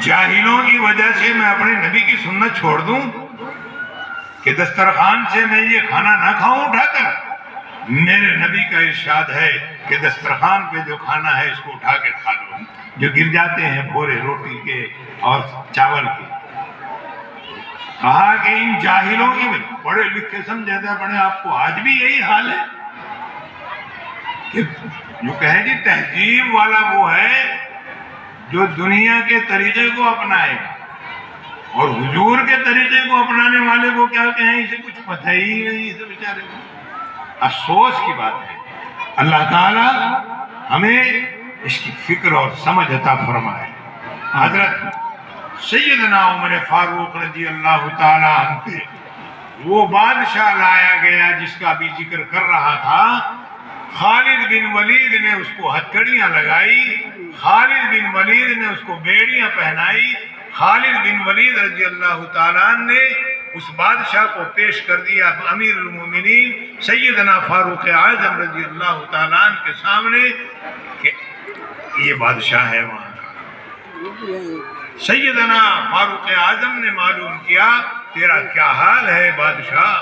جاہلوں کی وجہ سے میں اپنے نبی کی سنت چھوڑ دوں کہ دسترخوان سے میں یہ کھانا نہ کھاؤں اٹھا کر؟ میرے نبی کا ارشاد ہے کہ دسترخوان پہ جو کھانا ہے اس کو اٹھا کے کھا لو، جو گر جاتے ہیں بھورے روٹی کے اور چاول کے۔ کہا کہ ان جاہلوں کی پڑھے لکھے سمجھے پڑھے آپ کو آج بھی یہی حال ہے کہ جو کہے جی تہذیب والا وہ ہے جو دنیا کے طریقے کو اپنائے گا، اور حضور کے طریقے کو اپنانے والے کو کیا کہیں، اسے کچھ پتہ ہی نہیں اسے بیچارے کو۔ افسوس کی بات ہے۔ اللہ تعالی ہمیں اس کی فکر اور سمجھ عطا فرمائے۔ حضرت سیدنا عمر فاروق رضی اللہ تعالی عنہ پہ وہ بادشاہ لایا گیا جس کا بھی ذکر کر رہا تھا۔ خالد بن ولید نے اس کو ہتھکڑیاں لگائی، خالد بن ولید نے اس کو بیڑیاں پہنائی، خالد بن ولید رضی اللہ تعالیٰ عنہ نے اس بادشاہ کو پیش کر دیا امیر المومنین سیدنا فاروق اعظم رضی اللہ تعالیٰ عنہ کے سامنے کہ یہ بادشاہ ہے وہاں کا۔ سیدنا فاروق اعظم نے معلوم کیا تیرا کیا حال ہے بادشاہ؟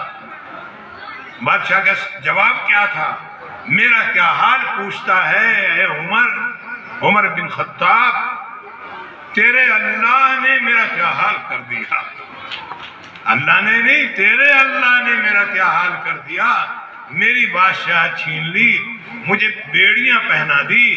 بادشاہ کا جواب کیا تھا؟ میرا کیا حال پوچھتا ہے اے عمر بن خطاب، تیرے اللہ نے میرا کیا حال کر دیا۔ اللہ نے نہیں، تیرے اللہ نے میرا کیا حال کر دیا۔ میری بادشاہ چھین لی، مجھے بیڑیاں پہنا دی،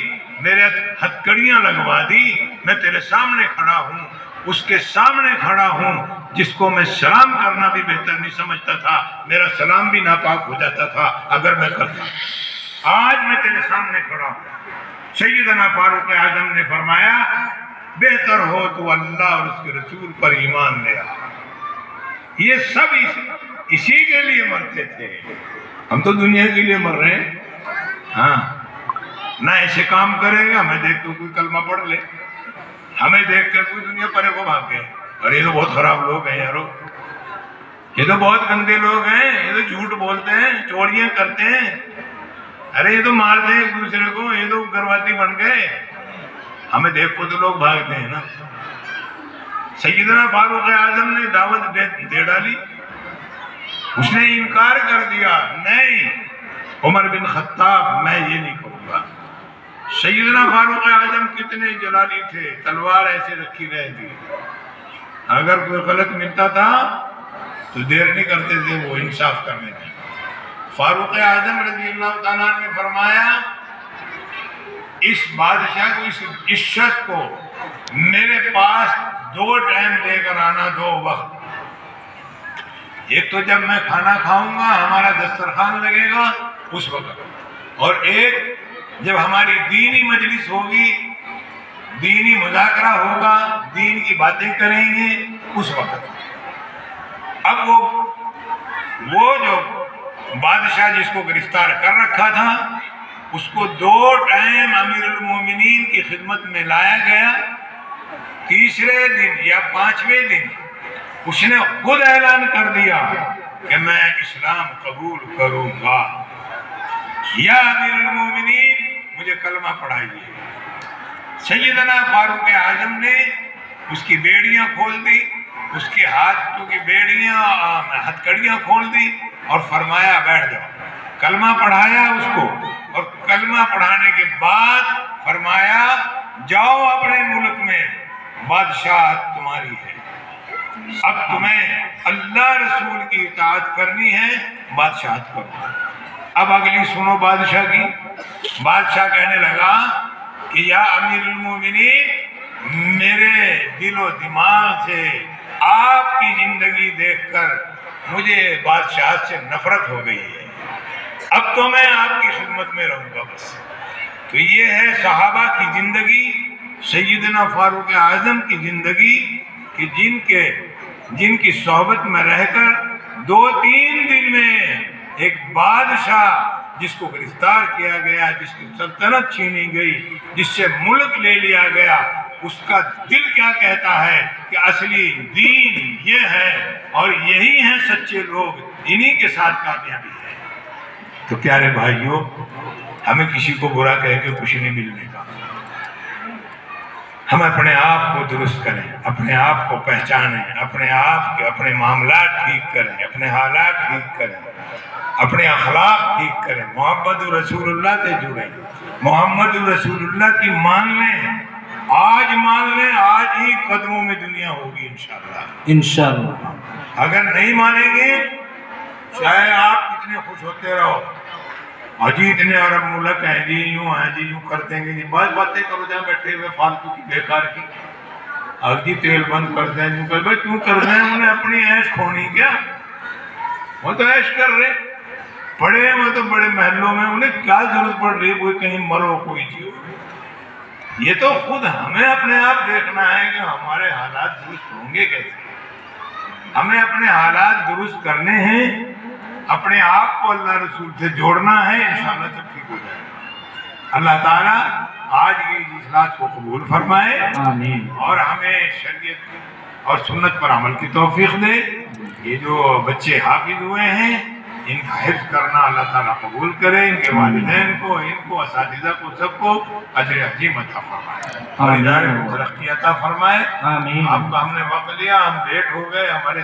میرے ہتھکڑیاں لگوا دی، میں تیرے سامنے کھڑا ہوں، اس کے سامنے کھڑا ہوں جس کو میں سلام کرنا بھی بہتر نہیں سمجھتا تھا، میرا سلام بھی ناپاک ہو جاتا تھا اگر میں کرتا۔ آج میں تیرے سامنے کھڑا ہوں۔ سیدنا فاروق اعظم نے فرمایا بہتر ہو تو اللہ اور اس کے رسول پر ایمان لے آ۔ یہ سب اسی کے لیے مرتے تھے، ہم تو دنیا کے لیے مر رہے ہیں۔ ہاں، نہ ایسے کام کرے گا، میں دیکھ تو کوئی کلمہ پڑھ لے، ہمیں دیکھ کر کوئی دنیا پرے کو بھاگ گئے، اور یہ تو بہت خراب لوگ ہیں یارو، یہ تو بہت گندے لوگ ہیں، یہ تو جھوٹ بولتے ہیں، چوریاں کرتے ہیں، ارے یہ تو مارتے ہیں ایک دوسرے کو، یہ تو گرواتی بن گئے، ہمیں دیکھ کو تو لوگ بھاگتے ہیں نا۔ سیدنا فاروق اعظم نے دعوت دے ڈالی، اس نے انکار کر دیا، نہیں عمر بن خطاب میں یہ نہیں کروں گا۔ سیدنا فاروق اعظم کتنے جلالی تھے، تلوار ایسے رکھی رہتی، اگر کوئی غلط ملتا تھا تو دیر نہیں کرتے تھے وہ انصاف کرنے تھے۔ فاروق اعظم رضی اللہ تعالیٰ نے فرمایا اس بادشاہ کو، اس شخص کو میرے پاس 2 ٹائم لے کر آنا، 2 وقت۔ ایک تو جب میں کھانا کھاؤں گا، ہمارا دسترخوان لگے گا اس وقت، اور ایک جب ہماری دینی مجلس ہوگی، دینی مذاکرہ ہوگا، دین کی باتیں کریں گے اس وقت۔ اب وہ جو بادشاہ جس کو گرفتار کر رکھا تھا اس کو 2 ٹائم امیر المومنین کی خدمت میں لایا گیا۔ تیسرے دن یا 5ویں دن اس نے خود اعلان کر دیا کہ میں اسلام قبول کروں گا، یا امیر المومنین مجھے کلمہ پڑھائیے۔ سیدنا فاروق اعظم نے اس کی بیڑیاں کھول دی، اس کے ہاتھوں کی بیڑیاں ہتھکڑیاں کھول دی اور فرمایا بیٹھ جاؤ۔ کلمہ پڑھایا اس کو، اور کلمہ پڑھانے کے بعد فرمایا جاؤ اپنے ملک میں، بادشاہت تمہاری ہے، اب تمہیں اللہ رسول کی اطاعت کرنی ہے، بادشاہت کرو۔ اب اگلی سنو بادشاہ کی۔ بادشاہ کہنے لگا کہ یا امیر المومنین، میرے دل و دماغ سے آپ کی زندگی دیکھ کر مجھے بادشاہت سے نفرت ہو گئی ہے، اب تو میں آپ کی خدمت میں رہوں گا بس۔ تو یہ ہے صحابہ کی زندگی، سیدنا فاروق اعظم کی زندگی، کہ جن کی صحبت میں رہ کر 2-3 دن میں ایک بادشاہ جس کو گرفتار کیا گیا، جس کی سلطنت چھینی گئی، جس سے ملک لے لیا گیا، اس کا دل کیا کہتا ہے کہ اصلی دین یہ ہے اور یہی ہیں سچے لوگ، انہی کے ساتھ کامیابی ہے۔ تو پیارے بھائیوں، ہمیں کسی کو برا کہہ کے کچھ نہیں ملنے کا، ہم اپنے آپ کو درست کریں، اپنے آپ کو پہچانیں، اپنے آپ کے اپنے معاملات ٹھیک کریں، اپنے حالات ٹھیک کریں، اپنے اخلاق ٹھیک کریں، محمد رسول اللہ سے جڑیں، محمد رسول اللہ کی مان لیں، آج مان لیں، آج ہی قدموں میں دنیا ہوگی انشاءاللہ۔ انشاءاللہ۔ اگر نہیں مانیں گے چاہے آپ کتنے خوش ہوتے رہو، جی اتنے عرب ملک ہیں جی، یوں ہیں جی، یوں کر دیں گے جی، بس باتیں کرو جائیں بیٹھے ہوئے فالتو کی بیکار کی، اب جی تیل بند کر دیں، یوں کر، بھائی کیوں کر رہے ہیں؟ انہیں اپنی عیش کھونی کیا؟ وہ تو عیش کر رہے پڑے ہوئے تو بڑے محلوں میں، انہیں کیا ضرورت پڑ رہی کوئی کہیں مرو کوئی جیو؟ یہ تو خود ہمیں اپنے آپ دیکھنا ہے کہ ہمارے حالات درست ہوں گے کیسے۔ ہمیں اپنے حالات درست کرنے ہیں، اپنے آپ کو اللہ رسول سے جوڑنا ہے، انشاءاللہ سب ٹھیک ہو جائے گا۔ اللہ تعالیٰ آج کی اجلاس کو قبول فرمائے آمین۔ اور ہمیں شریعت اور سنت پر عمل کی توفیق دے۔ یہ جو بچے حافظ ہوئے ہیں ان کا حفظ کرنا اللہ تعالیٰ قبول کرے، ان کے والدین کو، ان کو، اساتذہ کو، سب کو اجر عظیم عطا فرمائے اور ادارے کو ترقی عطا فرمائے۔ آمین۔ آپ کا ہم نے وقت لیا، ہم لیٹ ہو گئے، ہمارے